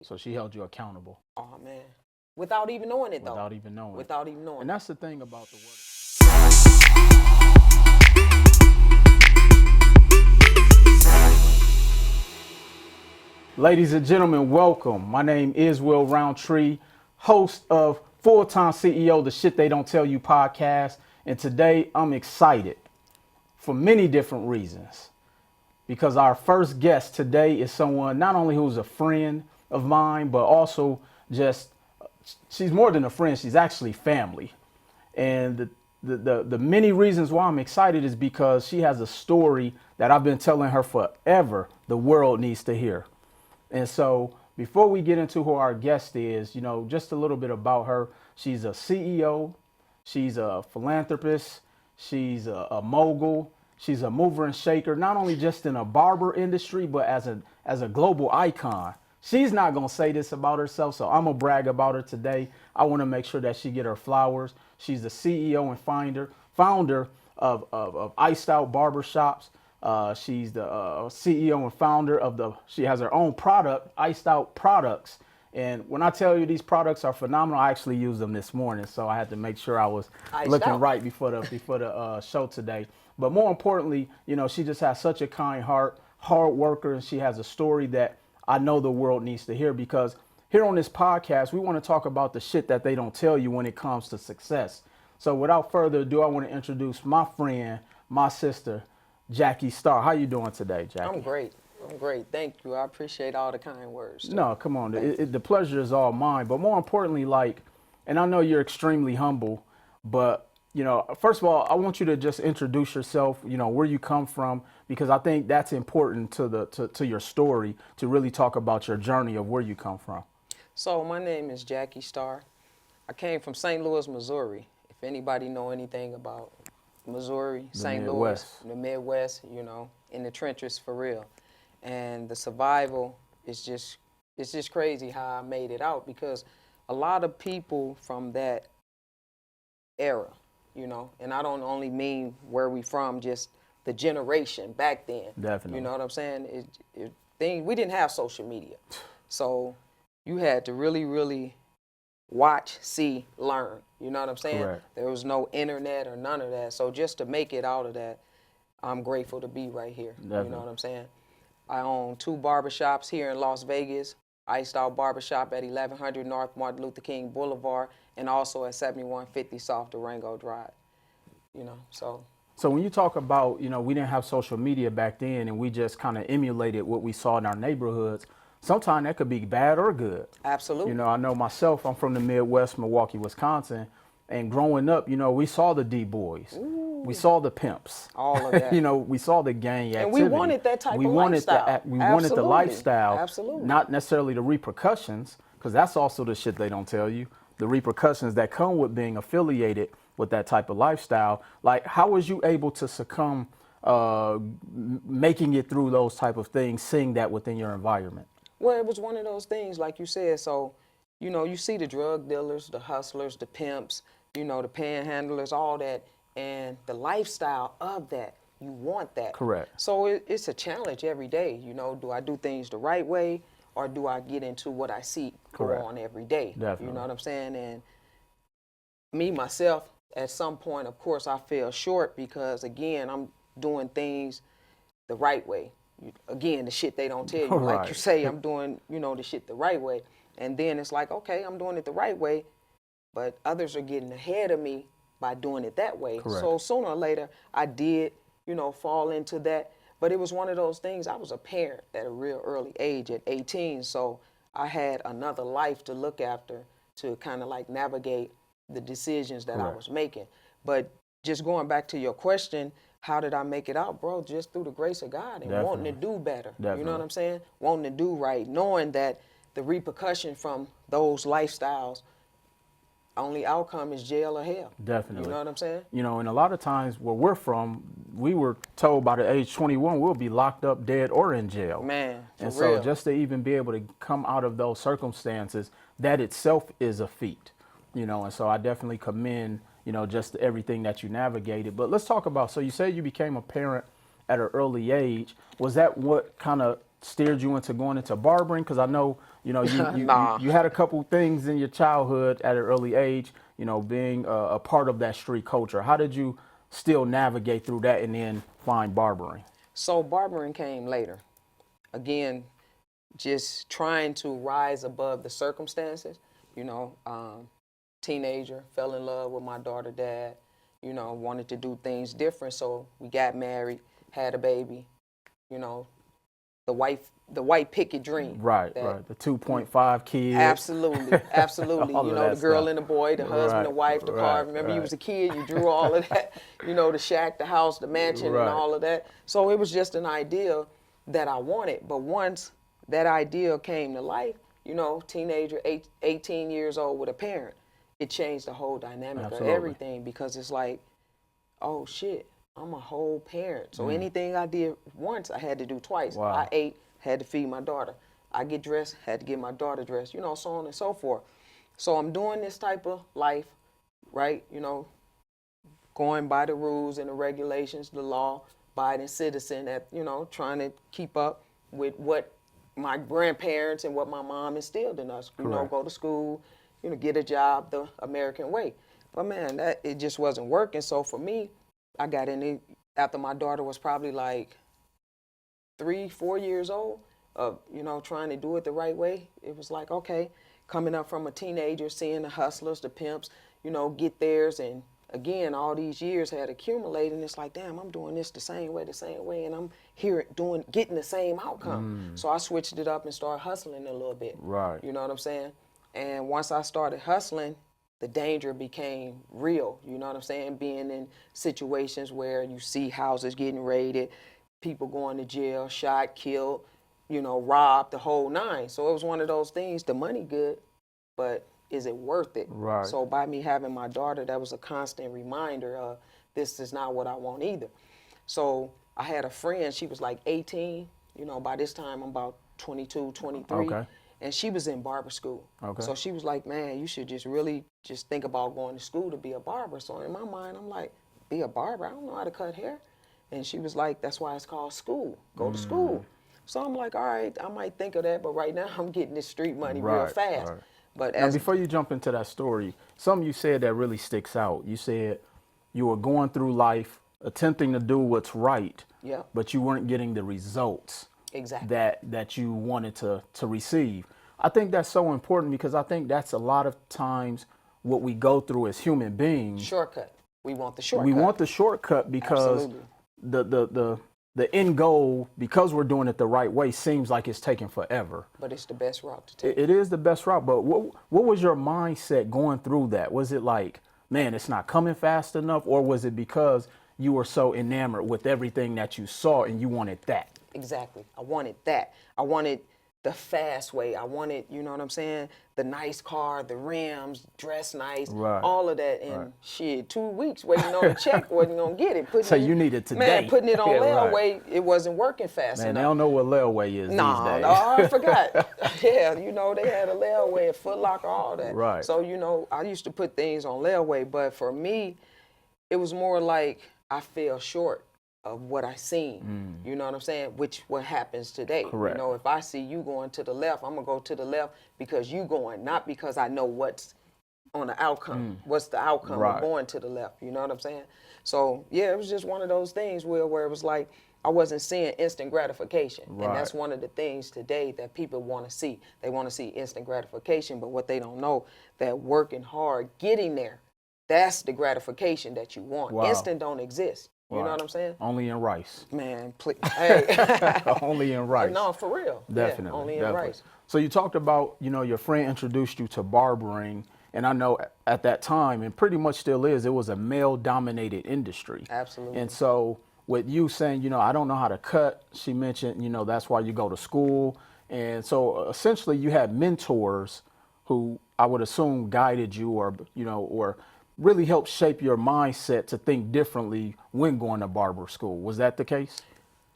So she held you accountable. Oh man, without even knowing it though. Without even knowing. Without even knowing. And that's the thing about the word. Ladies and gentlemen, welcome. My name is Will Roundtree, host of Full-Time CEO, the Shit They Don't Tell You podcast. And today I'm excited for many different reasons, because our first guest today is someone not only who's a friend of mine, but also she's more than a friend, she's actually family. And the many reasons why I'm excited is because she has a story that I've been telling her forever the world needs to hear. And so before we get into who our guest is, just a little bit about her. She's a CEO, she's a philanthropist, she's a mogul, she's a mover and shaker, not only just in a barber industry, but as a global icon. She's not going to say this about herself, so I'm going to brag about her today. I want to make sure that she get her flowers. She's the CEO and founder of Iced Out Barbershops. She's the CEO and founder she has her own product, Iced Out Products. And when I tell you these products are phenomenal, I actually used them this morning, so I had to make sure I was looking right before the show today. But more importantly, she just has such a kind heart, hard worker, and she has a story that I know the world needs to hear, because here on this podcast, we want to talk about the shit that they don't tell you when it comes to success. So without further ado, I want to introduce my friend, my sister, Jackie Starr. How you doing today, Jackie? I'm great. Thank you. I appreciate all the kind words. No, come on. The pleasure is all mine. But more importantly, and I know you're extremely humble, but first of all, I want you to just introduce yourself, where you come from, because I think that's important to your story, to really talk about your journey of where you come from. So my name is Jackie Starr. I came from St. Louis, Missouri. If anybody know anything about Missouri, St. Louis, the Midwest, in the trenches for real. And the survival is it's just crazy how I made it out, because a lot of people from that era, and I don't only mean where we from, just the generation back then. Definitely. You know what I'm saying? We didn't have social media. So you had to really, really watch, see, learn. You know what I'm saying? Correct. There was no internet or none of that. So just to make it out of that, I'm grateful to be right here. Definitely. You know what I'm saying? I own 2 barbershops here in Las Vegas. Iced Out Barbershop at 1100 North Martin Luther King Boulevard, and also at 7150 South Durango Drive. So when you talk about, we didn't have social media back then, and we just kind of emulated what we saw in our neighborhoods, sometimes that could be bad or good. Absolutely. I know myself, I'm from the Midwest, Milwaukee, Wisconsin, and growing up, we saw the D-boys. We saw the pimps. All of that. We saw the gang activity. And we wanted that type of lifestyle. We wanted the lifestyle. Absolutely. Not necessarily the repercussions, because that's also the shit they don't tell you. The repercussions that come with being affiliated with that type of lifestyle. Like, how was you able to succumb, making it through those type of things, seeing that within your environment? Well, it was one of those things, like you said. So, you see the drug dealers, the hustlers, the pimps, the panhandlers, all that. And the lifestyle of that, you want that. Correct. So it's a challenge every day. Do I do things the right way, or do I get into what I see go on every day? Definitely. You know what I'm saying? And me, myself, at some point, of course, I fell short, because, again, I'm doing things the right way. Again, the shit they don't tell you. Right. Like you say, I'm doing, the shit the right way. And then it's like, okay, I'm doing it the right way, but others are getting ahead of me by doing it that way. Correct. So sooner or later, I did, fall into that. But it was one of those things. I was a parent at a real early age, at 18. So I had another life to look after, to kind of like navigate the decisions that Correct. I was making. But just going back to your question, how did I make it out, bro? Just through the grace of God and wanting to do better. Definitely. You know what I'm saying? Wanting to do right, knowing that the repercussion from those lifestyles, only outcome is jail or hell. Definitely. You know what I'm saying? And a lot of times where we're from, we were told by the age 21, we'll be locked up, dead, or in jail. Man, for and real. so just to even be able to come out of those circumstances, that itself is a feat. And so I definitely commend, just everything that you navigated. But let's talk about, so you said you became a parent at an early age. Was that what kind of steered you into going into barbering? Because I know, Nah. you had a couple things in your childhood at an early age, being a part of that street culture. How did you still navigate through that and then find barbering? So barbering came later. Again, just trying to rise above the circumstances. You know, teenager, fell in love with my daughter dad, wanted to do things different. So we got married, had a baby, you know, the white picket dream. Right, right. The 2.5 kids. Absolutely, absolutely. All You of know, that the girl stuff. and the boy, the husband, Right, the wife, the car. right, Remember, you right. was a kid, you drew all of that, the shack, the house, the mansion, Right. and all of that. So it was just an idea that I wanted. But once that idea came to life, teenager, 18 years old with a parent, it changed the whole dynamic Absolutely. of everything, because it's like, oh shit, I'm a whole parent. So anything I did once, I had to do twice. Wow. I ate, had to feed my daughter. I get dressed, had to get my daughter dressed, so on and so forth. So I'm doing this type of life, right? Going by the rules and the regulations, the law, abiding citizen at, trying to keep up with what my grandparents and what my mom instilled in us. Correct. Go to school, get a job the American way. But man, it just wasn't working. So for me, I got in it after my daughter was probably like 3-4 years old of, trying to do it the right way. It was like, okay, coming up from a teenager, seeing the hustlers, the pimps, get theirs. And again, all these years had accumulated, and it's like, damn, I'm doing this the same way, and I'm here getting the same outcome. So I switched it up and started hustling a little bit. Right. You know what I'm saying? And once I started hustling, the danger became real. You know what I'm saying? Being in situations where you see houses getting raided, people going to jail, shot, killed, robbed, the whole nine. So it was one of those things, the money good, but is it worth it? Right. So by me having my daughter, that was a constant reminder of this is not what I want either. So I had a friend, she was like 18, by this time I'm about 22, 23. Okay. And she was in barber school. Okay. So she was like, man, you should just really just think about going to school to be a barber. So in my mind, I'm like, be a barber? I don't know how to cut hair. And she was like, that's why it's called school. Go to school. So I'm like, all right, I might think of that, but right now I'm getting this street money real fast. Right. But Now, before you jump into that story, something you said that really sticks out. You said you were going through life attempting to do what's right, Yeah. but you weren't getting the results Exactly. that you wanted to receive. I think that's so important, because I think that's a lot of times what we go through as human beings. Shortcut. We want the shortcut. We want the shortcut because Absolutely. the end goal, because we're doing it the right way, seems like it's taking forever. But it's the best route to take. It is the best route. But what was your mindset going through that? Was it like, man, it's not coming fast enough? Or was it because you were so enamored with everything that you saw and you wanted that? Exactly. I wanted that. I wanted the fast way. I wanted, you know what I'm saying? The nice car, the rims, dress nice, Right. all of that. And shit, 2 weeks waiting on the check, wasn't going to get it. So you need it today. Man, putting it on Yeah, right. layaway, it wasn't working fast Man, enough. they don't know what layaway is these days. No, I forgot. Yeah, they had a layaway, a Foot Locker, all that. Right. So, I used to put things on layaway, but for me, it was more like I fell short of what I seen. You know what I'm saying? Which what happens today. Correct. If I see you going to the left, I'm gonna go to the left because you going, not because I know what's on the outcome. What's the outcome Right. of going to the left? You know what I'm saying? So yeah, it was just one of those things where it was like I wasn't seeing instant gratification. Right. And that's one of the things today that people want to see. They want to see instant gratification, but what they don't know, that working hard, getting there, that's the gratification that you want. Wow. Instant don't exist. You know Right. what I'm saying? Only in rice. Man, please. Hey. Only in rice. No, for real. Definitely. Yeah, only in definitely. rice. So you talked about, your friend introduced you to barbering, and I know at that time, and pretty much still is, it was a male-dominated industry. Absolutely. And so with you saying, I don't know how to cut, she mentioned, that's why you go to school. And so essentially you had mentors who I would assume guided you or really helped shape your mindset to think differently when going to barber school. Was that the case?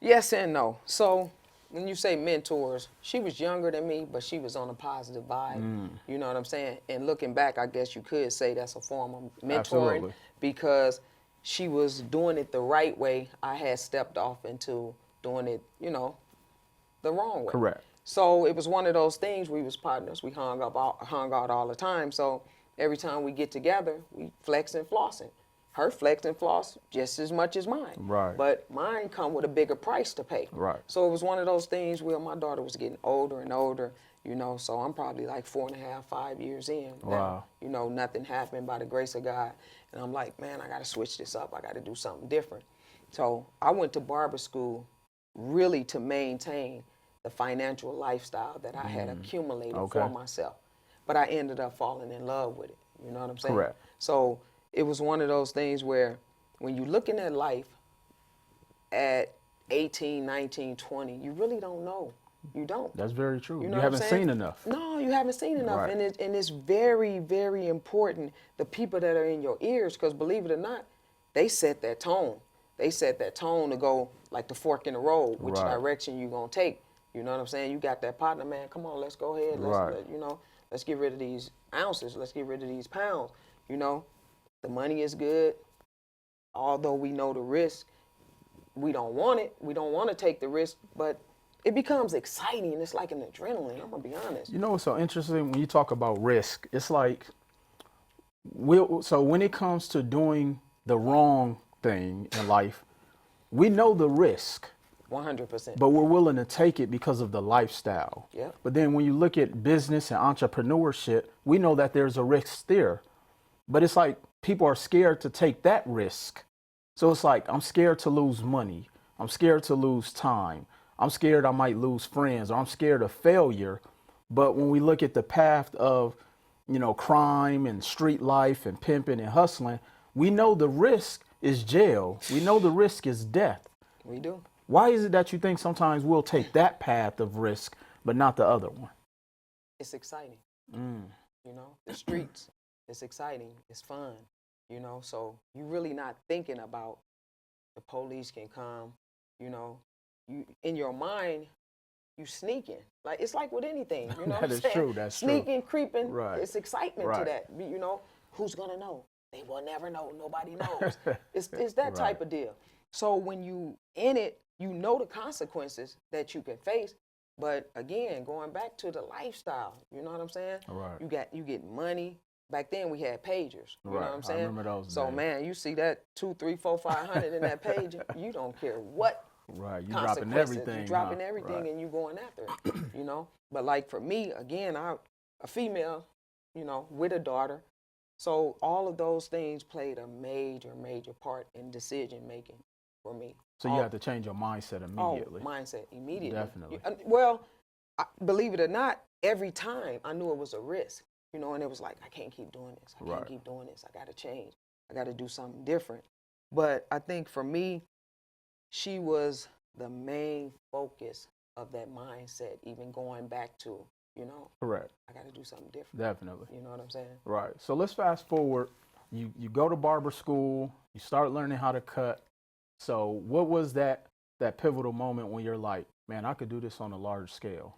Yes and no. So when you say mentors, she was younger than me, but she was on a positive vibe. You know what I'm saying? And looking back, I guess you could say that's a form of mentoring. Absolutely. Because she was doing it the right way. I had stepped off into doing it, the wrong way. Correct. So it was one of those things. We was partners. We hung out all the time. So every time we get together, we flex and flossing. Her flex and floss just as much as mine. Right. But mine come with a bigger price to pay. Right. So it was one of those things where my daughter was getting older and older, so I'm probably like 4.5, 5 years in now. Wow. Nothing happened by the grace of God. And I'm like, man, I got to switch this up. I got to do something different. So I went to barber school really to maintain the financial lifestyle that I had accumulated for myself. But I ended up falling in love with it. You know what I'm saying? Correct. So it was one of those things where when you're looking at life at 18, 19, 20, you really don't know. You don't. That's very true. You You know what I'm haven't saying? seen enough. No, you haven't seen enough. Right. And it's very, very important, the people that are in your ears, because believe it or not, they set that tone. They set that tone to go like the fork in the road, which Right. direction you going to take. You know what I'm saying? You got that partner, man, come on, let's go ahead. Let's get rid of these ounces. Let's get rid of these pounds. The money is good. Although we know the risk, we don't want it. We don't want to take the risk, but it becomes exciting. It's like an adrenaline. I'm going to be honest. You know what's so interesting when you talk about risk? It's like, so when it comes to doing the wrong thing in life, we know the risk. 100%. But we're willing to take it because of the lifestyle. Yeah. But then when you look at business and entrepreneurship, we know that there's a risk there. But it's like people are scared to take that risk. So it's like, I'm scared to lose money. I'm scared to lose time. I'm scared I might lose friends, or I'm scared of failure. But when we look at the path of, crime and street life and pimping and hustling, we know the risk is jail. We know the risk is death. We do. Why is it that you think sometimes we'll take that path of risk, but not the other one? It's exciting. The streets, it's exciting. It's fun. So you're really not thinking about the police can come. You in your mind, you sneaking. Like it's like with anything. You know That what I'm is saying? true. That's true. Sneaking, creeping. Right. It's excitement to Right. that. Who's gonna know? They will never know. Nobody knows. It's that Right. type of deal. So when you in it, you know the consequences that you can face. But again, going back to the lifestyle, you know what I'm saying? Right. You get money. Back then we had pagers. You know what I'm saying? I remember those So days. man, you see that 2, 3, 4, 500 in that page, you don't care what Right. You dropping consequences. everything. You dropping huh? everything Right. and you going after it. But like for me, again, a female, with a daughter. So all of those things played a major, major part in decision making for me. So you have to change your mindset immediately. Mindset immediately. Definitely. Believe it or not, every time I knew it was a risk, and it was like, I can't keep doing this. I can't Right. keep doing this. I got to change. I got to do something different. But I think for me, she was the main focus of that mindset, even going back to, Correct. I got to do something different. Definitely. You know what I'm saying? Right. So let's fast forward. You go to barber school. You start learning how to cut. So what was that pivotal moment when you're like, man, I could do this on a large scale?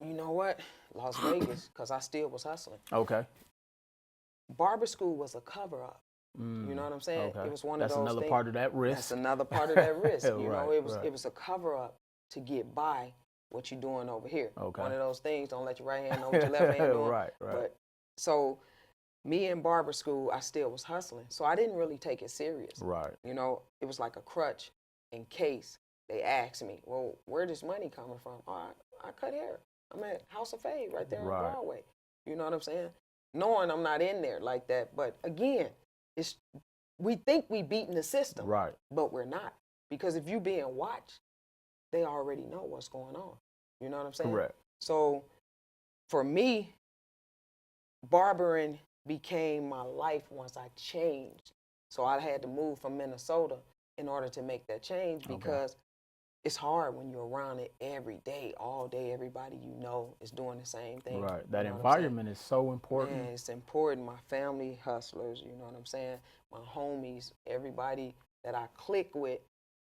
You know what? Las Vegas, because I still was hustling. Okay. Barber school was a cover-up. You know what I'm saying? Okay. It was one That's of those another things. part of that risk. That's another part of that risk. Right, It was a cover-up to get by what you're doing over here. Okay. One of those things, don't let your right hand know what your left hand doing. Right. But so me in barber school, I still was hustling. So I didn't really take it serious. Right. It was like a crutch in case they asked me, well, where this money coming from? Oh, I cut hair. I'm at House of Fade right there on Right. Broadway. You know what I'm saying? Knowing I'm not in there like that. But again, we think we beating the system. Right. But we're not. Because if you being watched, they already know what's going on. You know what I'm saying? Correct. So for me, barbering became my life once I changed. So I had to move from Minnesota in order to make that change because it's hard when you're around it every day, all day. Everybody is doing the same thing. Right. That You know what I'm saying? environment is so important. Man, it's important. My family hustlers, you know what I'm saying? My homies, everybody that I click with,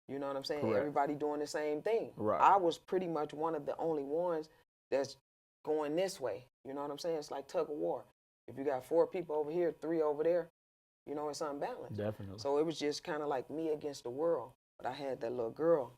you know what I'm saying? Correct. Everybody doing the same thing. Right. I was pretty much one of the only ones that's going this way. You know what I'm saying? It's like tug of war. If you got 4 people over here, 3 over there, it's unbalanced. Definitely. So it was just kind of like me against the world. But I had that little girl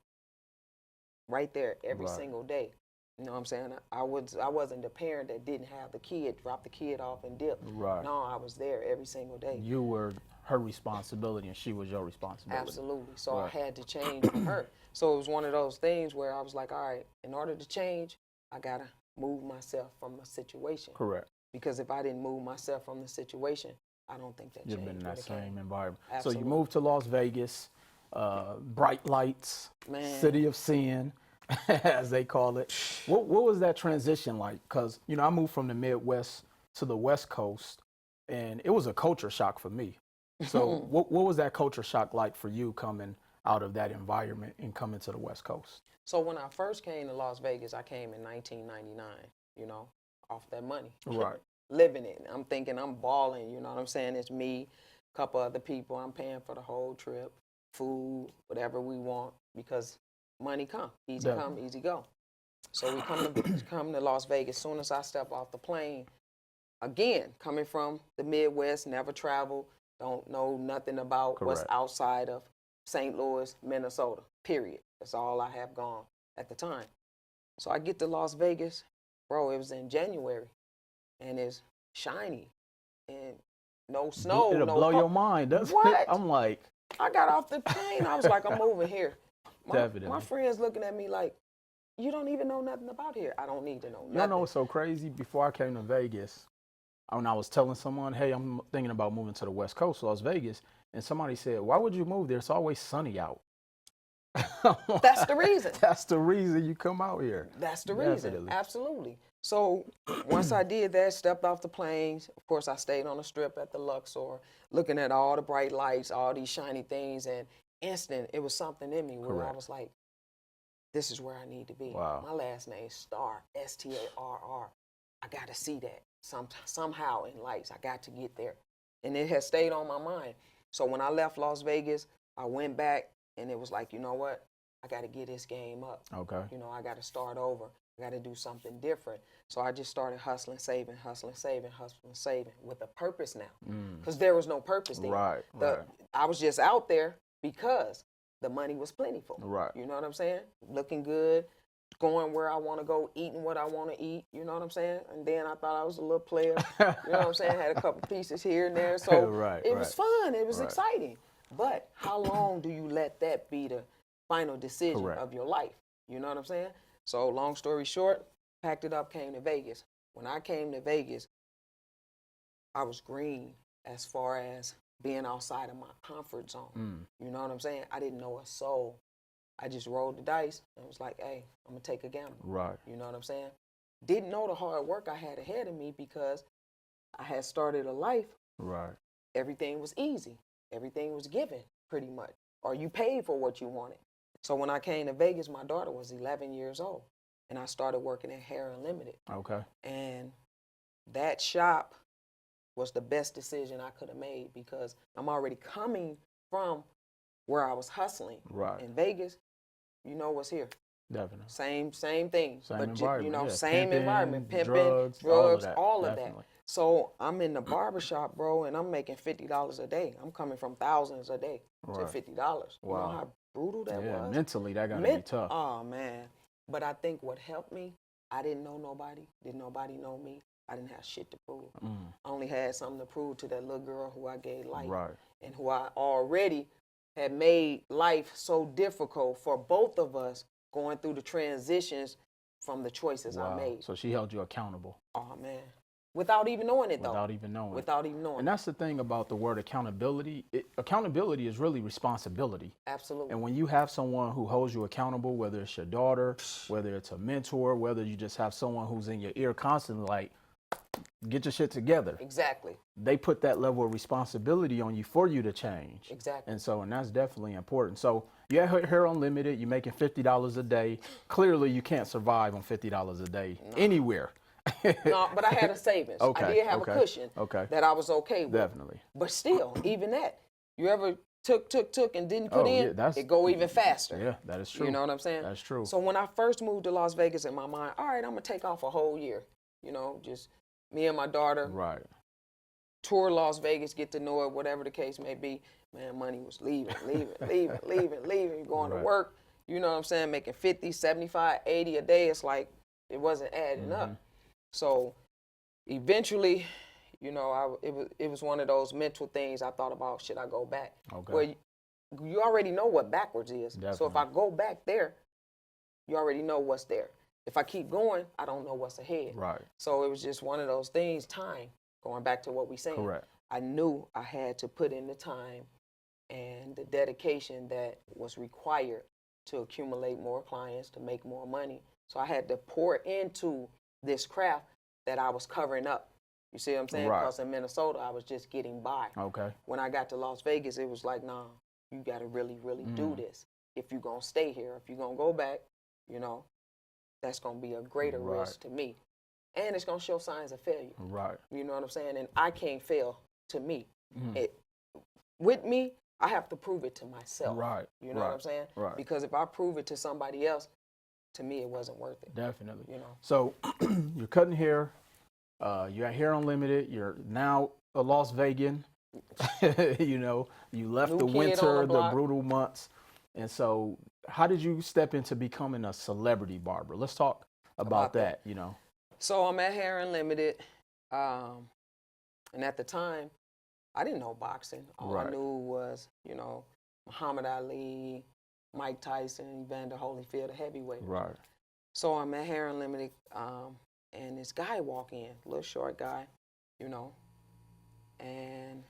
right there every Right. single day. You know what I'm saying? I wasn't the parent that didn't have the kid, drop the kid off and dip. Right. No, I was there every single day. You were her responsibility and she was your responsibility. Absolutely. So Right. I had to change for her. So it was one of those things where I was like, all right, in order to change, I gotta move myself from a situation. Correct. Because if I didn't move myself from the situation, I don't think that You've change been in that would've came. same environment. Absolutely. So you moved to Las Vegas, bright lights, Man. city of sin, as they call it. What was that transition like? Because, you know, I moved from the Midwest to the West Coast, and it was a culture shock for me. So what was that culture shock like for you coming out of that environment and coming to the West Coast? So when I first came to Las Vegas, I came in 1999, you know, off that money. Right. Living it. I'm thinking I'm balling, you know what I'm saying? It's me, a couple other people. I'm paying for the whole trip, food, whatever we want, because money come. Easy come, easy go. So we come to Las Vegas. As soon as I step off the plane, again, coming from the Midwest, never traveled, don't know nothing about what's outside of St. Louis, Minnesota, period. That's all I have gone at the time. So I get to Las Vegas, bro, it was in January, and it's shiny, and no snow, It'll no blow your mind, doesn't What? it? I'm like, I got off the plane, I was like, I'm moving here. Definitely. My friends looking at me like, you don't even know nothing about here. I don't need to know nothing. You know what's so crazy? Before I came to Vegas, when I was telling someone, hey, I'm thinking about moving to the West Coast, Las Vegas, and somebody said, why would you move there? It's always sunny out. That's the reason. That's the reason you come out here. That's the reason. Definitely. Absolutely. So once I did that, stepped off the planes, of course, I stayed on the strip at the Luxor, looking at all the bright lights, all these shiny things, and instant, it was something in me where I was like, this is where I need to be. Wow. My last name is Starr, Starr. I got to see that somehow in lights. I got to get there. And it has stayed on my mind. So when I left Las Vegas, I went back, and it was like, you know what? I got to get this game up. Okay. You know, I got to start over. I got to do something different. So I just started hustling, saving with a purpose now. Because there was no purpose there. Right. I was just out there because the money was plentiful. Right. You know what I'm saying? Looking good, going where I want to go, eating what I want to eat. You know what I'm saying? And then I thought I was a little player. You know what I'm saying? Had a couple pieces here and there. So it was fun. It was exciting. But how long do you let that be the final decision of your life? You know what I'm saying? So long story short, packed it up, came to Vegas. When I came to Vegas, I was green as far as being outside of my comfort zone. You know what I'm saying? I didn't know a soul. I just rolled the dice and was like, hey, I'm going to take a gamble. Right. You know what I'm saying? Didn't know the hard work I had ahead of me because I had started a life. Right. Everything was easy. Everything was given, pretty much. Or you paid for what you wanted. So when I came to Vegas, my daughter was 11 years old. And I started working at Hair Unlimited. Okay. And that shop was the best decision I could have made because I'm already coming from where I was hustling. Right. In Vegas, you know what's here. Definitely. Same thing. Same but environment. You know, Yeah. Same environment. Pimping, drugs, all of that. So I'm in the barbershop, bro, and I'm making $50 a day. I'm coming from thousands a day to $50. Wow. You know how brutal that was? Yeah, mentally that gotta be tough. Oh man. But I think what helped me, I didn't know nobody. Didn't nobody know me. I didn't have shit to prove. I only had something to prove to that little girl who I gave life. Right. And who I already had made life so difficult for both of us going through the transitions from the choices I made. So she held you accountable. Oh man. Without even knowing it, though. Without even knowing. Without even knowing. And that's the thing about the word accountability. Accountability is really responsibility. Absolutely. And when you have someone who holds you accountable, whether it's your daughter, whether it's a mentor, whether you just have someone who's in your ear constantly like, get your shit together. Exactly. They put that level of responsibility on you for you to change. Exactly. And that's definitely important. So you're at Hair Unlimited, you're making $50 a day. Clearly you can't survive on $50 a day anywhere. No, but I had a savings. Okay, I did have a cushion that I was okay with. Definitely. But still, even that, you ever took and didn't put in, it go even faster. Yeah, that is true. You know what I'm saying? That's true. So when I first moved to Las Vegas in my mind, all right, I'm going to take off a whole year. You know, just me and my daughter. Right. Tour Las Vegas, get to know it, whatever the case may be. Man, money was leaving. You're going to work. you know what I'm saying, making 50, 75, 80 a day, it's like it wasn't adding up. So eventually, you know, it was one of those mental things I thought about, should I go back? Okay. Well, you already know what backwards is. Definitely. So if I go back there, you already know what's there. If I keep going, I don't know what's ahead. Right. So it was just one of those things, time, going back to what we saying. Correct. I knew I had to put in the time and the dedication that was required to accumulate more clients, to make more money. So I had to pour into this craft that I was covering up. You see what I'm saying? Right. Because in Minnesota, I was just getting by. Okay. When I got to Las Vegas, it was like, nah, you got to really, really do this. If you're going to stay here, if you're going to go back, you know, that's going to be a greater risk to me. And it's going to show signs of failure. Right. You know what I'm saying? And I can't fail to me. With me, I have to prove it to myself. Right. You know what I'm saying? Right. Because if I prove it to somebody else, to me, it wasn't worth it. Definitely. You know. So you're cutting hair. You're at Hair Unlimited. You're now a Las Vegan. You know, you left the winter, the brutal months. And so how did you step into becoming a celebrity barber? Let's talk about that, you know. So I'm at Hair Unlimited. And at the time, I didn't know boxing. All I knew was, you know, Muhammad Ali, Mike Tyson, Evander Holyfield, the heavyweight. Right. So I'm at Hair Unlimited, and this guy walk in, little short guy, you know, and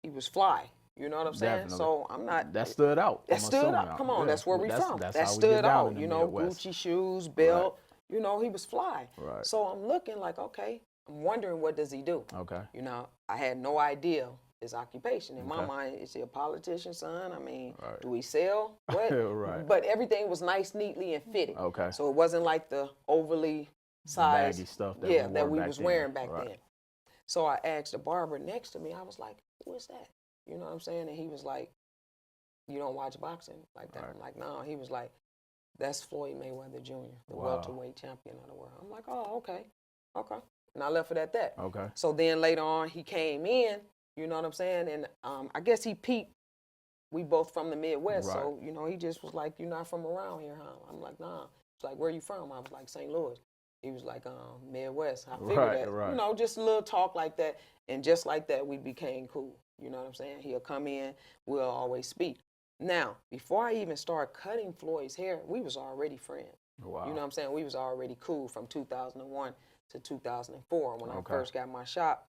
he was fly. You know what I'm saying? Definitely. So I'm not. That stood out. That stood out. Come on, that's where we from. That stood out. You know, Gucci shoes, belt. You know, he was fly. Right. So I'm looking like, okay, I'm wondering, what does he do? Okay. You know, I had no idea his occupation. In my mind, is he a politician, son? I mean, do we sell? What? Right. But everything was nice, neatly, and fitted. Okay. So it wasn't like the overly sized baggy stuff that we was wearing back then. So I asked the barber next to me, I was like, who is that? You know what I'm saying? And he was like, you don't watch boxing like that? I'm like, no. He was like, that's Floyd Mayweather Jr., the welterweight champion of the world. I'm like, oh, okay. And I left it at that. Okay. So then later on, he came in, you know what I'm saying? And I guess he peeped. We both from the Midwest. So, you know, he just was like, you're not from around here, huh? I'm like, nah. He's like, where you from? I was like, St. Louis. He was like, Midwest. I figured that, you know, just a little talk like that. And just like that, we became cool. You know what I'm saying? He'll come in, we'll always speak. Now, before I even started cutting Floyd's hair, we was already friends. Wow. You know what I'm saying? We was already cool from 2001 to 2004. When I first got my shop,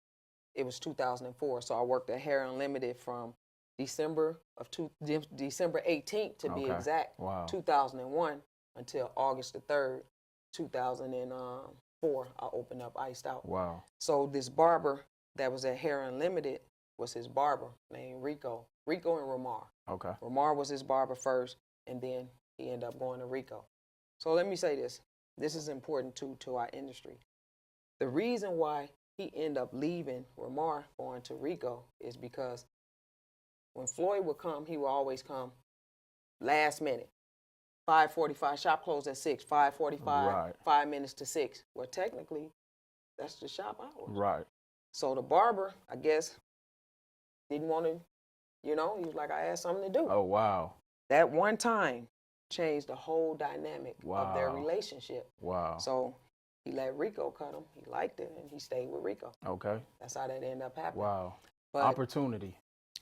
it was 2004. So I worked at Hair Unlimited from December 18th to be exact, 2001 until August the 3rd, 2004. I opened up Iced Out. Wow. So this barber that was at Hair Unlimited was his barber named Rico and Ramar. Okay. Ramar was his barber first, and then he ended up going to Rico. So let me say this. This is important to our industry. The reason why he ended up leaving Ramar, going to Rico, is because when Floyd would come, he would always come last minute. 5:45, shop closed at 6, 5:45, 5 minutes to 6. Well, technically, that's the shop hours. Right. So the barber, I guess, didn't want to, you know, he was like, I had something to do. Oh, wow. That one time changed the whole dynamic of their relationship. Wow. So he let Rico cut him. He liked it, and he stayed with Rico. Okay. That's how that ended up happening. Wow. But opportunity.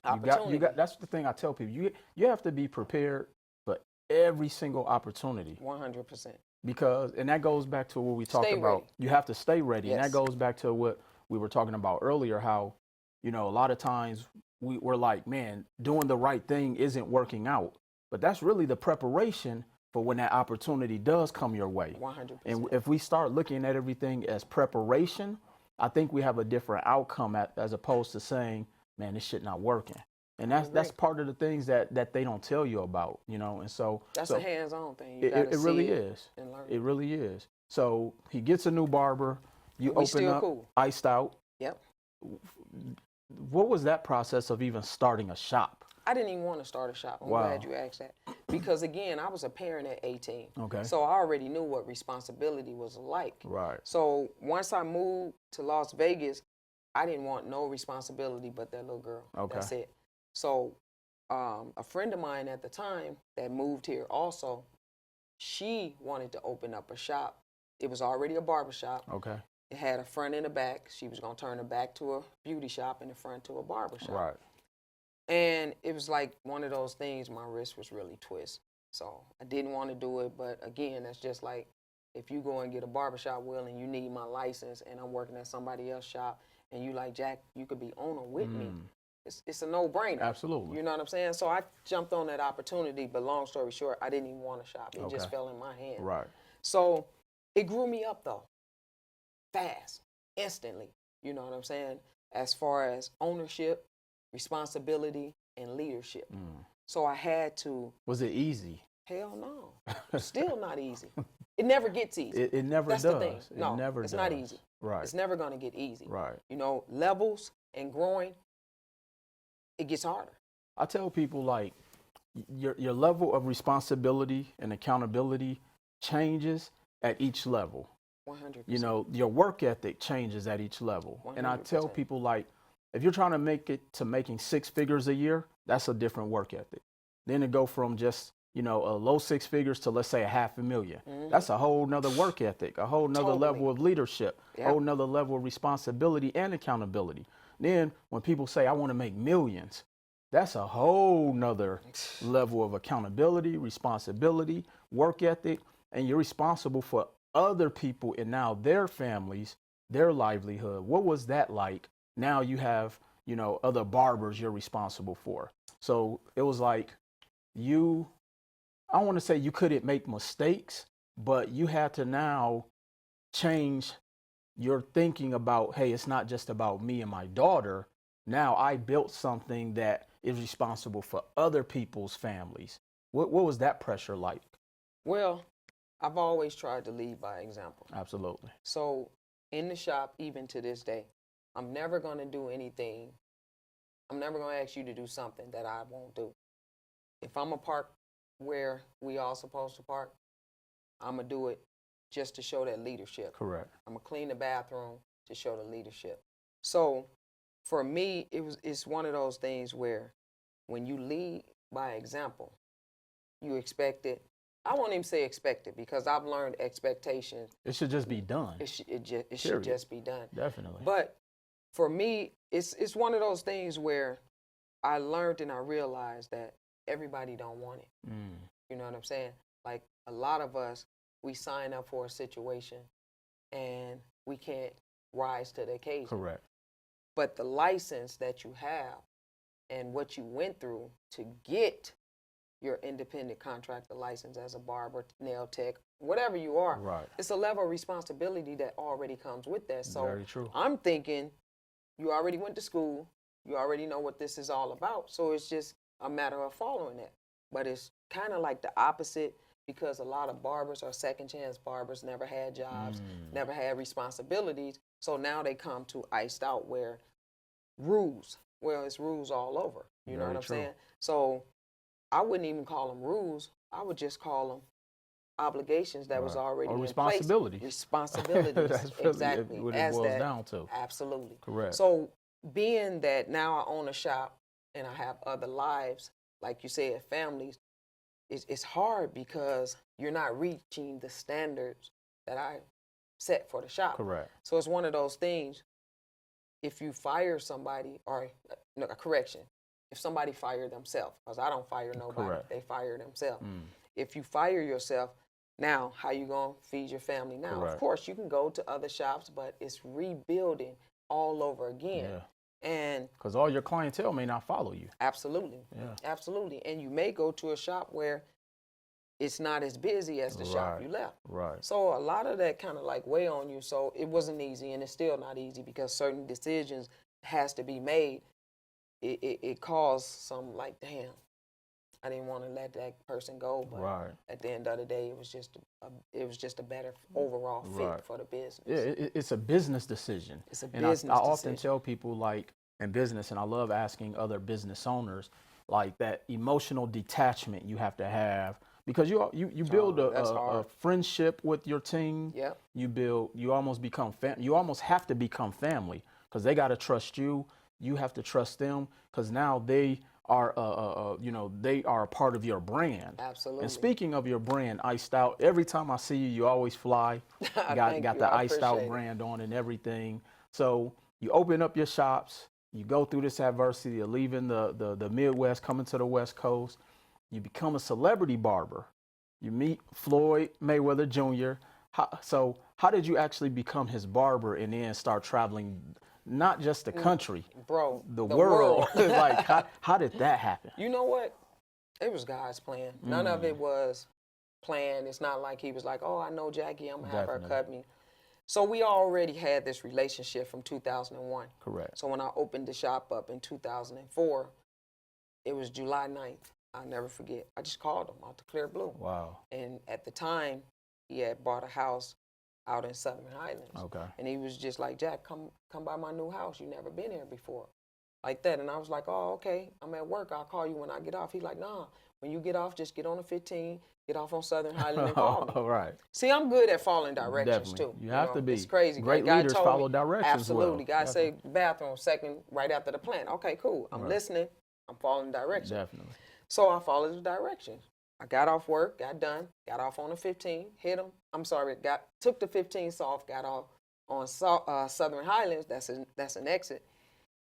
Opportunity. You got. That's the thing I tell people. You have to be prepared for every single opportunity. 100%. Because, and that goes back to what we talked about. Ready. You have to stay ready. Yes. And that goes back to what we were talking about earlier, how, you know, a lot of times we're like, man, doing the right thing isn't working out. But that's really the preparation for when that opportunity does come your way. 100%. And if we start looking at everything as preparation, I think we have a different outcome as opposed to saying, man, this shit not working. And that's part of the things that they don't tell you about, you know. And so that's a hands-on thing. It really is. It really is. So he gets a new barber. You open up Iced Out. Yep. What was that process of even starting a shop? I didn't even want to start a shop. I'm glad you asked that. Because, again, I was a parent at 18. Okay. So I already knew what responsibility was like. Right. So once I moved to Las Vegas, I didn't want no responsibility but that little girl. Okay. That's it. So a friend of mine at the time that moved here also, she wanted to open up a shop. It was already a barbershop. Okay. It had a front and a back. She was going to turn the back to a beauty shop and the front to a barbershop. Right. And it was like one of those things, my wrist was really twist. So I didn't want to do it. But again, that's just like if you go and get a barbershop wheel and you need my license and I'm working at somebody else's shop and you like, Jack, you could be owner with me. It's a no-brainer. Absolutely. You know what I'm saying? So I jumped on that opportunity, but long story short, I didn't even want a shop. It just fell in my hand. Right. So it grew me up, though, fast, instantly. You know what I'm saying? As far as ownership, responsibility, and leadership. So I had to. Was it easy? Hell no. Still not easy. It never gets easy. It never That's does. the thing. No, it's not easy. Right. It's never going to get easy. Right. You know, levels and growing, it gets harder. I tell people, like, your level of responsibility and accountability changes at each level. 100%. You know, your work ethic changes at each level. 100%. And I tell people, like, if you're trying to make it to making 6 figures a year, that's a different work ethic. Then to go from just, you know, a low 6 figures to, let's say, $500,000. That's a whole nother work ethic, a whole nother level of leadership, a whole nother level of responsibility and accountability. Then when people say, I want to make millions, that's a whole nother level of accountability, responsibility, work ethic, and you're responsible for other people and now their families, their livelihood. What was that like? Now you have, you know, other barbers you're responsible for. So it was like I don't want to say you couldn't make mistakes, but you had to now change your thinking about, hey, it's not just about me and my daughter. Now I built something that is responsible for other people's families. What was that pressure like? Well, I've always tried to lead by example. Absolutely. So in the shop, even to this day, I'm never going to do anything. I'm never going to ask you to do something that I won't do. If I'm a park where we all supposed to park, I'm going to do it just to show that leadership. Correct. I'm going to clean the bathroom to show the leadership. So for me, it's one of those things where when you lead by example, you expect it. I won't even say expect it because I've learned expectations. It should just be done. It should just be done. Definitely. But for me, it's one of those things where I learned and I realized that everybody don't want it. You know what I'm saying? Like a lot of us, we sign up for a situation and we can't rise to the occasion. Correct. But the license that you have and what you went through to get your independent contractor license as a barber, nail tech, whatever you are, right, it's a level of responsibility that already comes with that. So very true. I'm thinking you already went to school, you already know what this is all about. So it's just a matter of following it. But it's kind of like the opposite because a lot of barbers are second chance barbers, never had jobs, never had responsibilities. So now they come to iced out where it's rules all over. You know what I'm saying? So I wouldn't even call them rules. I would just call them obligations that was already in responsibilities. Place. Responsibilities. That's really exactly. what it boils down to. Absolutely. Correct. So being that now I own a shop and I have other lives, like you said, families, it's hard because you're not reaching the standards that I set for the shop. Correct. So it's one of those things, if you fire somebody, or no, a correction, if somebody fired themselves, because I don't fire nobody, correct, they fire themselves. If you fire yourself, now how you going to feed your family now? Correct. Of course, you can go to other shops, but it's rebuilding all over again. Yeah. And because all your clientele may not follow you. Absolutely. Yeah. Absolutely. And you may go to a shop where it's not as busy as the shop you left. Right. So a lot of that kind of like weigh on you. So it wasn't easy, and it's still not easy because certain decisions has to be made. It caused some like, damn, I didn't want to let that person go, but at the end of the day, it was just a better overall fit for the business. Yeah, it's a business decision. It's a business decision. I often tell people, like, in business, and I love asking other business owners, like, that emotional detachment you have to have, because you build a friendship with your team. Yep. You almost become you almost have to become family, because they got to trust you. You have to trust them, because now they are, they are a part of your brand. Absolutely. And speaking of your brand, Iced Out, every time I see you, you always fly. Got the Iced Out brand on and everything. So you open up your shops, you go through this adversity of leaving the Midwest, coming to the West Coast. You become a celebrity barber. You meet Floyd Mayweather Jr. How did you actually become his barber and then start traveling, not just the country, bro, the world? Like, how did that happen? You know what? It was God's plan. None of it was planned. It's not like he was like, oh, I know Jackie, I'm going to have her cut me. So we already had this relationship from 2001. Correct. So when I opened the shop up in 2004, it was July 9th. I'll never forget. I just called him out the clear blue. Wow. And at the time, he had bought a house out in Southern Highlands. Okay. And he was just like, Jack, come by my new house. You never been here before. Like that. And I was like, oh, okay. I'm at work. I'll call you when I get off. He's like, nah. When you get off, just get on the 15, get off on Southern Highland and call me. All right. See, I'm good at following directions, Definitely. too. You have to be. It's crazy. Great God leaders told follow me, directions. absolutely. Well. God say bathroom second right after the plant. Okay, cool. I'm listening. I'm following directions. Definitely. So I followed the directions. I got off work, got done, got off on the 15, hit him. I'm sorry, took the 15 off, got off on Southern Highlands. That's an exit.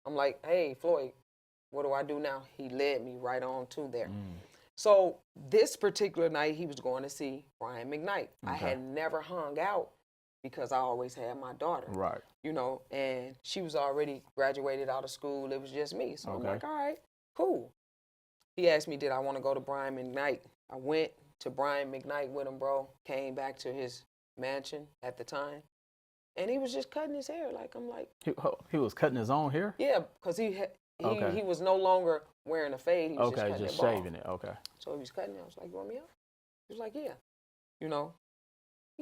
I'm like, hey, Floyd, what do I do now? He led me right on to there. So this particular night, he was going to see Brian McKnight. Okay. I had never hung out because I always had my daughter. Right. And she was already graduated out of school. It was just me. So I'm like, all right, cool. He asked me, did I want to go to Brian McKnight? I went to Brian McKnight with him, bro. Came back to his mansion at the time. And he was just cutting his hair. I'm like. He was cutting his own hair? Yeah, because he was no longer wearing a fade. He was just shaving it. Okay. So he was cutting it. I was like, you want me up? He was like, yeah. He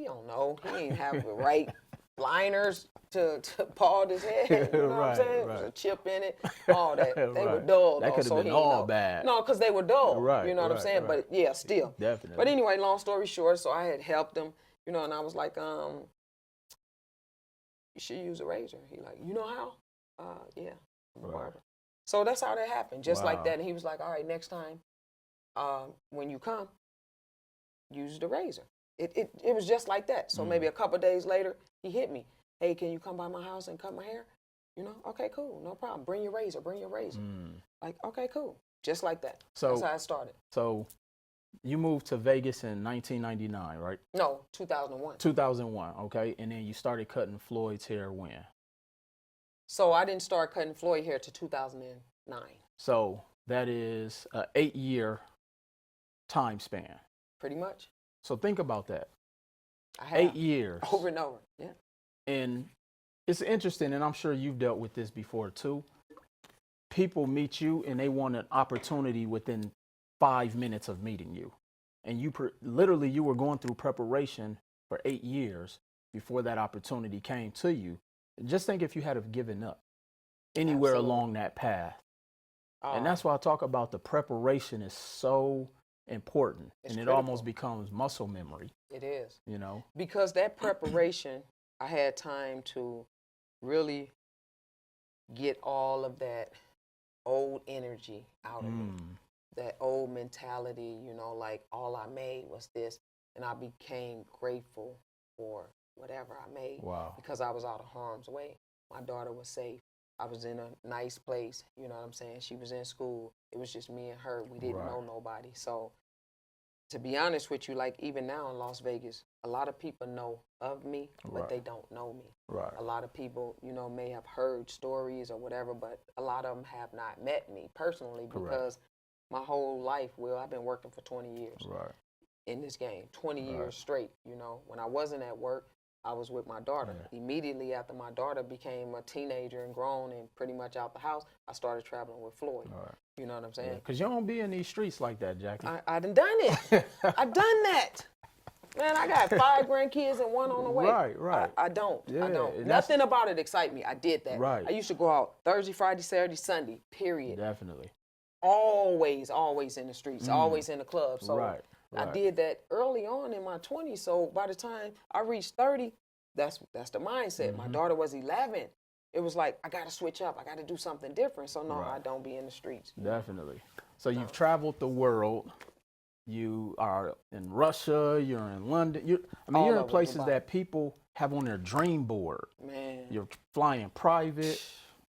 don't know. He ain't have the right liners to bald his head. You know what I'm saying? There was a chip in it, all that. They were dull. That could have been all bad. No, because they were dull. Right. You know what I'm saying? Right. But yeah, still. Definitely. But anyway, long story short, so I had helped him, and I was like, you should use a razor. He like, you know how? Yeah, I'm a barber. So that's how that happened, just like that. And he was like, all right, next time when you come, use the razor. It was just like that. So maybe a couple of days later, he hit me. Hey, can you come by my house and cut my hair? Okay, cool, no problem. Bring your razor, Like, okay, cool. Just like that. So that's how it started. So you moved to Vegas in 1999, right? No, 2001. 2001, okay. And then you started cutting Floyd's hair when? So I didn't start cutting Floyd hair till 2009. So that is an 8-year time span. Pretty much. So think about that. I have. 8 years. Over and over, yeah. And it's interesting, and I'm sure you've dealt with this before too. People meet you and they want an opportunity within 5 minutes of meeting you. And you literally were going through preparation for 8 years before that opportunity came to you. Just think if you had have given up anywhere along that path. And that's why I talk about the preparation is so important. And it critical. Almost becomes muscle memory. It is. Because that preparation, I had time to really get all of that old energy out of me. That old mentality, like all I made was this. And I became grateful for whatever I made. Wow. Because I was out of harm's way. My daughter was safe. I was in a nice place, you know what I'm saying? She was in school. It was just me and her. We didn't know nobody. So to be honest with you, like even now in Las Vegas, a lot of people know of me, but they don't know me. Right. A lot of people, may have heard stories or whatever, but a lot of them have not met me personally because my whole life, I've been working for 20 years in this game, 20 years straight. When I wasn't at work, I was with my daughter. Immediately after my daughter became a teenager and grown and pretty much out the house, I started traveling with Floyd. You know what I'm saying? Because you don't be in these streets like that, Jackie. I done it. I done that. Man, I got 5 grandkids and 1 on the way. Right. I don't. Yeah, I don't. Nothing about it excite me. I did that. Right. I used to go out Thursday, Friday, Saturday, Sunday, period. Definitely. Always in the streets, always in the club. So Right. I did that early on in my 20s. So by the time I reached 30, that's the mindset. My daughter was 11. it was like, I got to switch up. I got to do something different. So, no, Right. I don't be in the streets. Definitely. So you've traveled the world. You are in Russia. You're in London. You're All in over places Dubai. that people have on their dream board. Man. You're flying private.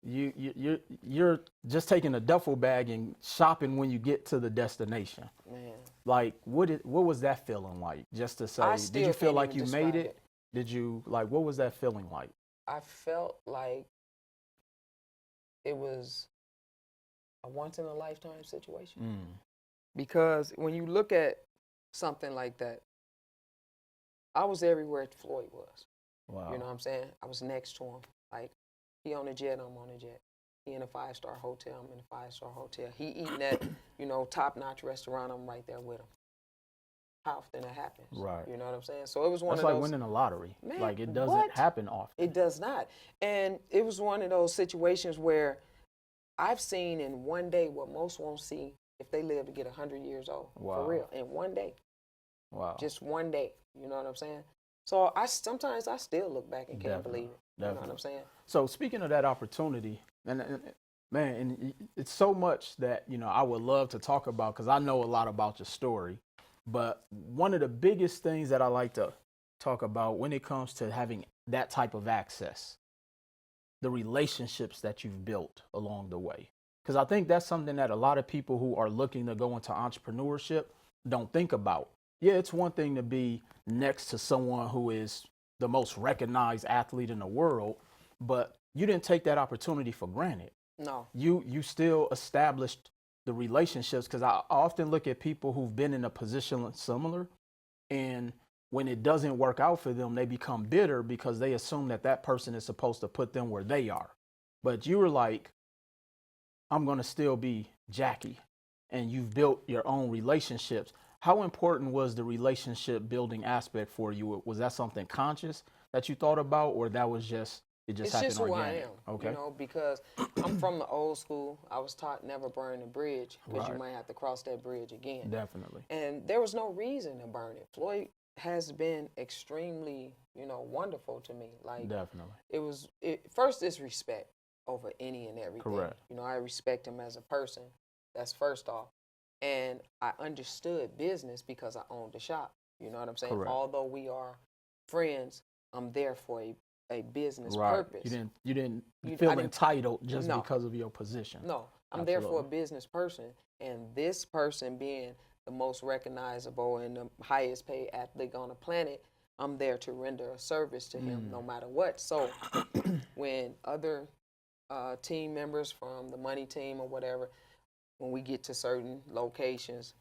You're just taking a duffel bag and shopping when you get to the destination. Man. Like, what was that feeling like? Just to say, did you feel like you made it? Did you, like, what was that feeling like? I felt like it was a once in a lifetime situation. Because when you look at something like that, I was everywhere Floyd was. Wow. You know what I'm saying? I was next to him. Like, he on a jet, I'm on a jet. He in a 5-star hotel, I'm in a 5-star hotel. He eating at, top-notch restaurant, I'm right there with him. How often that happens? Right. You know what I'm saying? So it was one That's of those. like winning a lottery. Man, like, it doesn't happen often. It does not. And it was one of those situations where I've seen in one day what most won't see if they live to get 100 years old. Wow. For real. In one day. Wow. Just one day. You know what I'm saying? So sometimes I still look back and can't believe it. You know what I'm saying? So speaking of that opportunity, and it's so much that, I would love to talk about because I know a lot about your story. But one of the biggest things that I like to talk about when it comes to having that type of access, the relationships that you've built along the way. Because I think that's something that a lot of people who are looking to go into entrepreneurship don't think about. Yeah, it's one thing to be next to someone who is the most recognized athlete in the world, but you didn't take that opportunity for granted. No. You still established the relationships, because I often look at people who've been in a position similar, and when it doesn't work out for them, they become bitter because they assume that person is supposed to put them where they are. But you were like, I'm going to still be Jackie, and you've built your own relationships. How important was the relationship building aspect for you? Was that something conscious that you thought about, or that was just happened organic? It's just who I am, Okay. because I'm from the old school. I was taught never burn a bridge because you might have to cross that bridge again. Definitely. And there was no reason to burn it. Floyd has been extremely, wonderful to me. Like, Definitely. First is respect over any and everything. Correct. I respect him as a person. That's first off. And I understood business because I owned the shop. You know what I'm saying? Correct. Although we are friends, I'm there for a business purpose. You didn't feel entitled just because of your position. No, I'm there for a business person, and this person being the most recognizable and the highest paid athlete on the planet, I'm there to render a service to him no matter what. So when other team members from the money team or whatever, when we get to certain locations,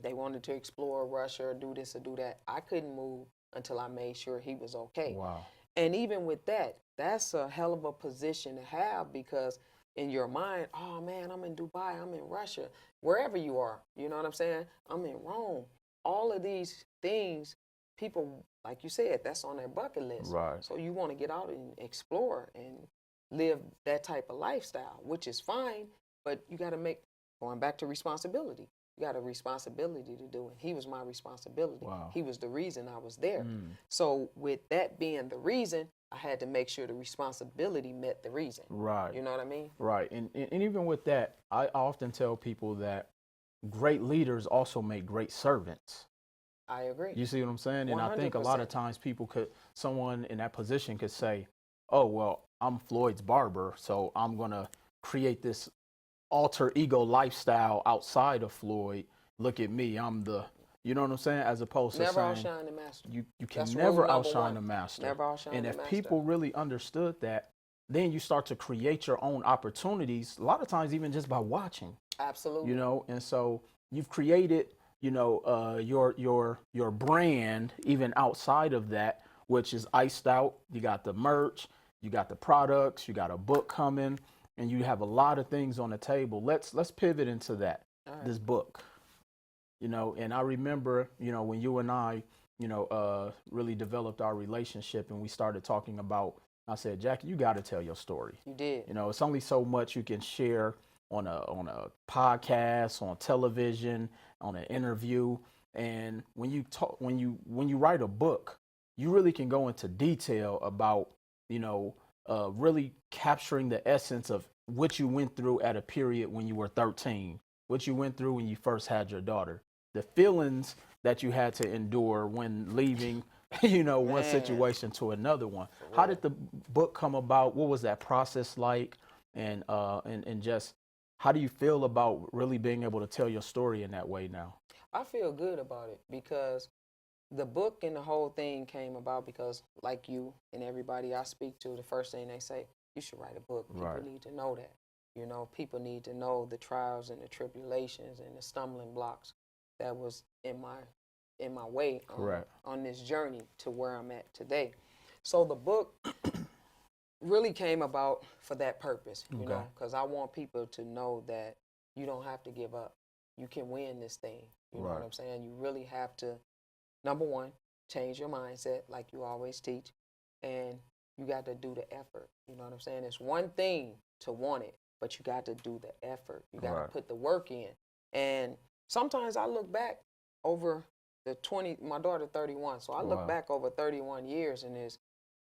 they wanted to explore Russia or do this or do that, I couldn't move until I made sure he was okay. Wow. And even with that, that's a hell of a position to have, because in your mind, oh man, I'm in Dubai, I'm in Russia, wherever you are, you know what I'm saying? I'm in Rome. All of these things, people, like you said, that's on their bucket list. Right. So you want to get out and explore and live that type of lifestyle, which is fine, but you got to going back to responsibility. You got a responsibility to do it. He was my responsibility. Wow. He was the reason I was there. So with that being the reason, I had to make sure the responsibility met the reason. Right. You know what I mean? Right. And even with that, I often tell people that great leaders also make great servants. I agree. You see what I'm saying? And 100%. I think a lot of times someone in that position could say, oh, well, I'm Floyd's barber, so I'm going to create this alter ego lifestyle outside of Floyd. Look at me, I'm the, you know what I'm saying? As opposed to saying, never outshine the master. You can That's never rule number outshine one. the master. Never outshine and the if master. people really understood that, then you start to create your own opportunities, a lot of times even just by watching. Absolutely. And so you've created, your brand even outside of that, which is iced out. You got the merch, you got the products, you got a book coming, and you have a lot of things on the table. Let's pivot into that. Right. This book, and I remember, when you and I, really developed our relationship and we started talking about, I said, Jackie, you got to tell your story. You did. It's only so much you can share on a podcast, on television, on an interview. And when you write a book, you really can go into detail about, really capturing the essence of what you went through at a period when you were 13, what you went through when you first had your daughter, the feelings that you had to endure when leaving, one situation to another one. How did the book come about? What was that process like? And just how do you feel about really being able to tell your story in that way now? I feel good about it because the book and the whole thing came about because, like you and everybody I speak to, the first thing they say, you should write a book. People need to know that. People need to know the trials and the tribulations and the stumbling blocks that was in my way on this journey to where I'm at today. So the book really came about for that purpose, because I want people to know that you don't have to give up. You can win this thing. You know what I'm saying? You really have to, number one, change your mindset like you always teach, and you got to do the effort. You know what I'm saying? It's one thing to want it, but you got to do the effort. You got to put the work in. And sometimes I look back over my daughter 31, so I look back over 31 years and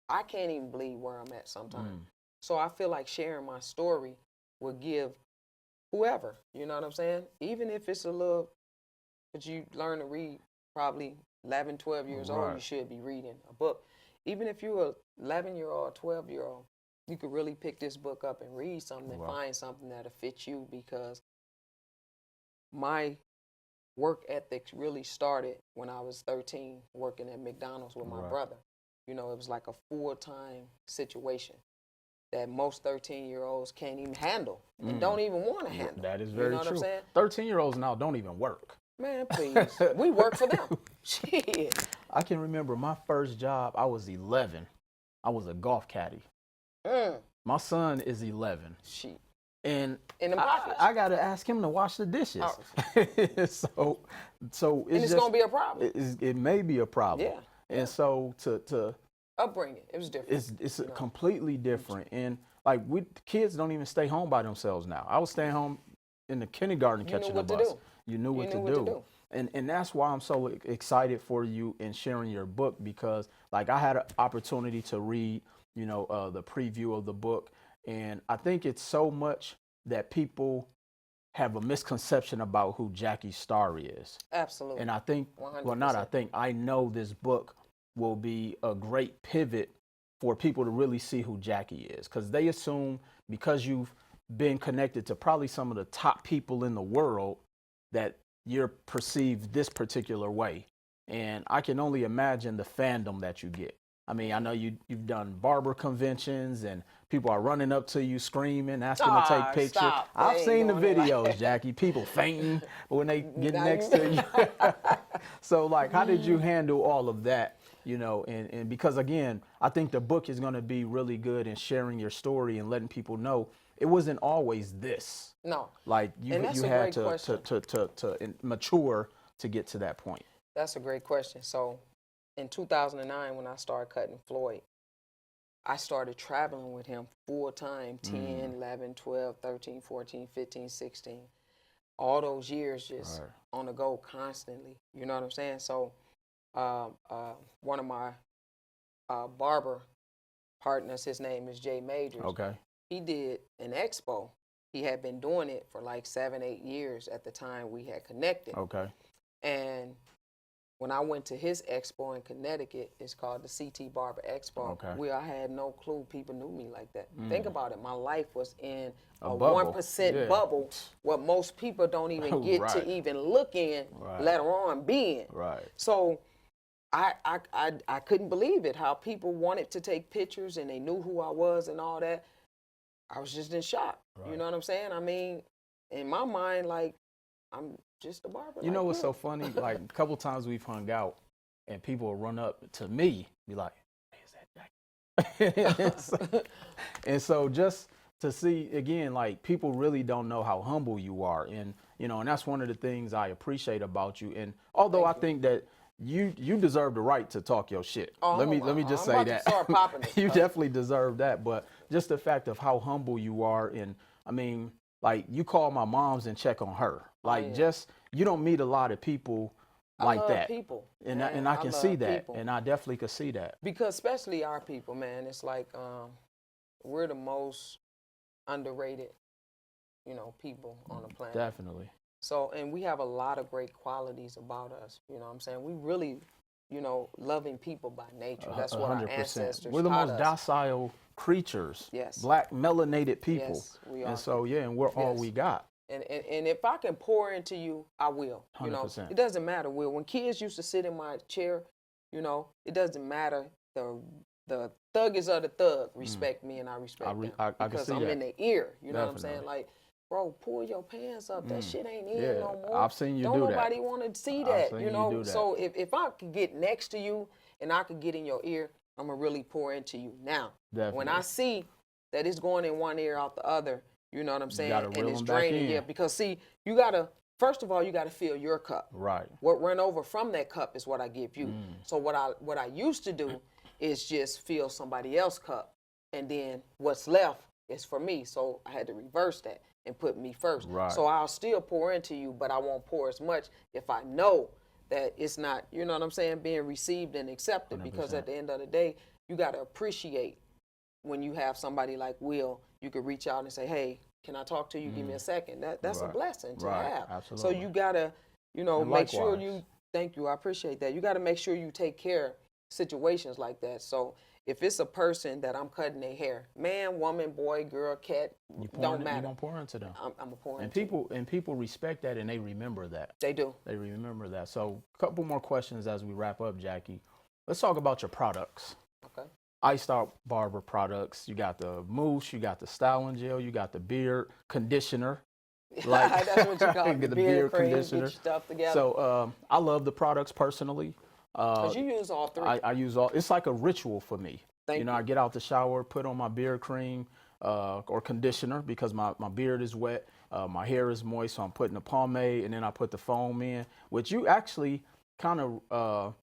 I can't even believe where I'm at sometimes. So I feel like sharing my story will give whoever, you know what I'm saying? Even if it's a little, but you learn to read probably 11, 12 years old, you should be reading a book. Even if you're a 11-year-old, 12-year-old, you could really pick this book up and read something and find something that'll fit you, because my work ethic really started when I was 13 working at McDonald's with my brother. It was like a full-time situation that most 13-year-olds can't even handle and don't even want to handle. That is very true. What I'm saying? 13-year-olds now don't even work. Man, please. We work for them. Shit. I can remember my first job, I was 11. I was a golf caddy. My son is 11. Shit. And in the pockets. I got to ask him to wash the dishes. So it's going to be a problem. It may be a problem. Yeah. And so to upbringing, it was different. It's completely different. And like kids don't even stay home by themselves now. I was staying home in the kindergarten catching the bus. You knew what to do. And that's why I'm so excited for you in sharing your book, because like I had an opportunity to read, the preview of the book. And I think it's so much that people have a misconception about who Jackie Starr is. Absolutely. And I think, 100%. I know this book will be a great pivot for people to really see who Jackie is, because they assume because you've been connected to probably some of the top people in the world that you're perceived this particular way. And I can only imagine the fandom that you get. I mean, I know you've done barber conventions and people are running up to you screaming, asking to take pictures. Stop. I've seen the videos, Jackie, people fainting when they get next to you. So like, how did you handle all of that? And because again, I think the book is going to be really good in sharing your story and letting people know it wasn't always this. No. Like you had to mature to get to that point. That's a great question. So in 2009, when I started cutting Floyd, I started traveling with him full time, 10, 11, 12, 13, 14, 15, 16. All those years just on the go constantly. You know what I'm saying? So one of my barber partners, his name is Jay Majors. Okay. He did an expo. He had been doing it for like 7, 8 years at the time we had connected. Okay. And when I went to his expo in Connecticut, it's called the CT Barber Expo. Okay. Where I had no clue people knew me like that. Think about it. My life was in a bubble. 1% bubble, where most people don't even get to even look in, let alone be in. Right. So I couldn't believe it, how people wanted to take pictures and they knew who I was and all that. I was just in shock. Right. You know what I'm saying? I mean, in my mind, like, I'm just a barber. You know what's so funny? Like, a couple times we've hung out and people will run up to me, be like, hey, is that Jackie? And so just to see, again, like, people really don't know how humble you are. And, and that's one of the things I appreciate about you. And although I think that you deserve the right to talk your shit. Let me just say that. Start popping it, you definitely deserve that. But just the fact of how humble you are, and I mean, like, you call my mom's and check on her. Like, just, you don't meet a lot of people like that. People. And I can see that. And I definitely could see that. Because especially our people, man, it's like we're the most underrated, people on the planet. Definitely. So, and we have a lot of great qualities about us. You know what I'm saying? We really, loving people by nature. That's what our 100%. ancestors We're the taught most us. docile creatures. Yes. Black melanated people. Yes, we are. And so, yeah, and we're all we got. And if I can pour into you, I will. 100%. It doesn't matter, Will. When kids used to sit in my chair, it doesn't matter. The thuggest of the thug respect me, and I respect them because I'm in their ear. You know what I'm saying? Like, bro, pull your pants up. That shit ain't in no more. I've seen you do that. Don't nobody want to see that. You do that. So if I could get next to you and I could get in your ear, I'm gonna really pour into you. Now, when I see that it's going in one ear out the other, you know what I'm saying, and it's draining. Yeah, because see, first of all, you gotta fill your cup. Right. What run over from that cup is what I give you. So what I used to do is just fill somebody else's cup, and then what's left is for me. So I had to reverse that and put me first. Right. So I'll still pour into you, but I won't pour as much if I know that it's not, you know what I'm saying, being received and accepted. 100%. Because at the end of the day, you gotta appreciate when you have somebody like Will. You could reach out and say, hey, can I talk to you? Give me a second. That's a blessing to have. Absolutely. So you gotta, make sure you, thank you, I appreciate that. You gotta make sure you take care of situations like that. So if it's a person that I'm cutting their hair, man, woman, boy, girl, cat, don't matter. You're gonna pour into them. I'm a pour and into people respect that, and they remember that. They do. They remember that. So a couple more questions as we wrap up, Jackie. Let's talk about your products. Okay. Out Barber products. You got the mousse, you got the styling gel, you got the beard conditioner. Like that's what you call it, the beard cream, conditioner. get your stuff together. So I love the products personally. Because you use all three. I use all. It's like a ritual for me. Thank you. I get out the shower, put on my beard cream or conditioner because my beard is wet, my hair is moist, so I'm putting the pomade, and then I put the foam in, which you actually kind of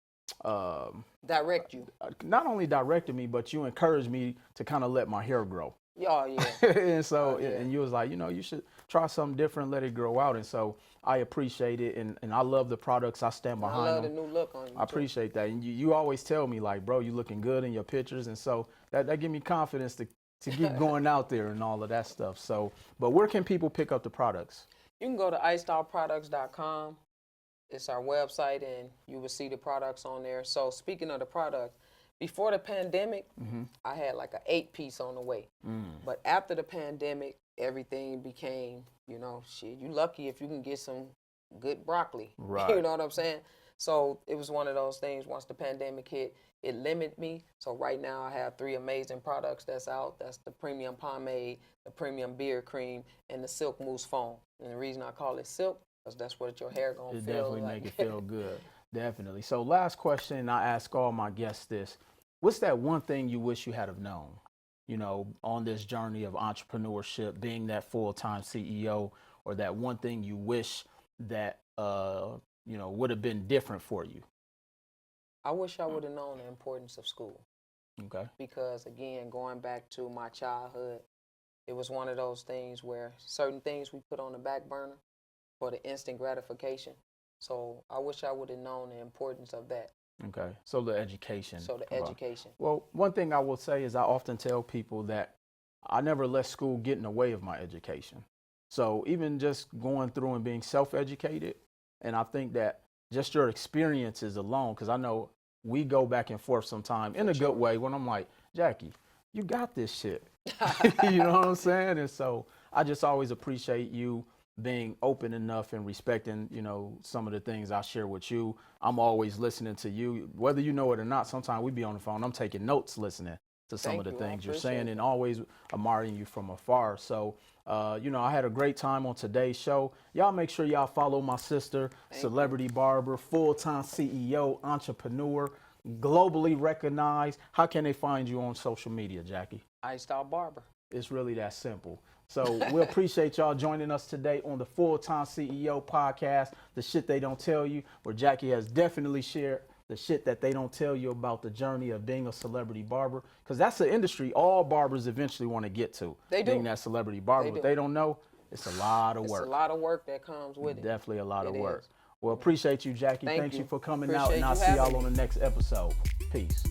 direct you. Not only directed me, but you encouraged me to kind of let my hair grow. Oh, yeah. And so, and you was like, you should try something different, let it grow out. And so I appreciate it. And I love the products. I stand behind them. I love the new look on you. I appreciate that. And you always tell me like, bro, you looking good in your pictures. And so that give me confidence to keep going out there and all of that stuff. So, but where can people pick up the products? You can go to icedollarproducts.com. It's our website, and you will see the products on there. So speaking of the product, before the pandemic, I had like an 8-piece on the way. But after the pandemic, everything became, shit, you lucky if you can get some good broccoli. Right. You know what I'm saying? So it was one of those things, once the pandemic hit, it limited me. So right now I have 3 amazing products that's out. That's the premium pomade, the premium beard cream, and the silk mousse foam. And the reason I call it silk, because that's what your hair gonna feel definitely like. make it feel good. Definitely. So last question, I ask all my guests this. What's that one thing you wish you had have known, on this journey of entrepreneurship, being that full-time CEO, or that one thing you wish that, would have been different for you? I wish I would have known the importance of school. Okay. Because again, going back to my childhood, it was one of those things where certain things we put on the back burner for the instant gratification. So I wish I would have known the importance of that. Okay. So the education. Education. Well, one thing I will say is I often tell people that I never let school get in the way of my education. So even just going through and being self-educated, and I think that just your experiences alone, because I know we go back and forth sometime in a good way when I'm like, Jackie, you got this shit. You know what I'm saying? And so I just always appreciate you being open enough and respecting, some of the things I share with you. I'm always listening to you, whether you know it or not. Sometimes we be on the phone. I'm taking notes, listening to some of the things you're saying, and always admiring you from afar. So, I had a great time on today's show. Y'all make sure y'all follow my sister, Celebrity Barber, full-time CEO, entrepreneur, globally recognized. How can they find you on social media, Jackie? Iced Out Barber. It's really that simple. So we appreciate y'all joining us today on the Full-Time CEO podcast, The Shit They Don't Tell You, where Jackie has definitely shared the shit that they don't tell you about the journey of being a celebrity barber, because that's the industry all barbers eventually want to get to. They do. Being that celebrity barber. But they don't know, it's a lot of work. It's a lot of work that comes with it. Definitely a lot of work. Well, appreciate you, Jackie. Thanks you for coming out, and I'll see having y'all on the next episode. Peace.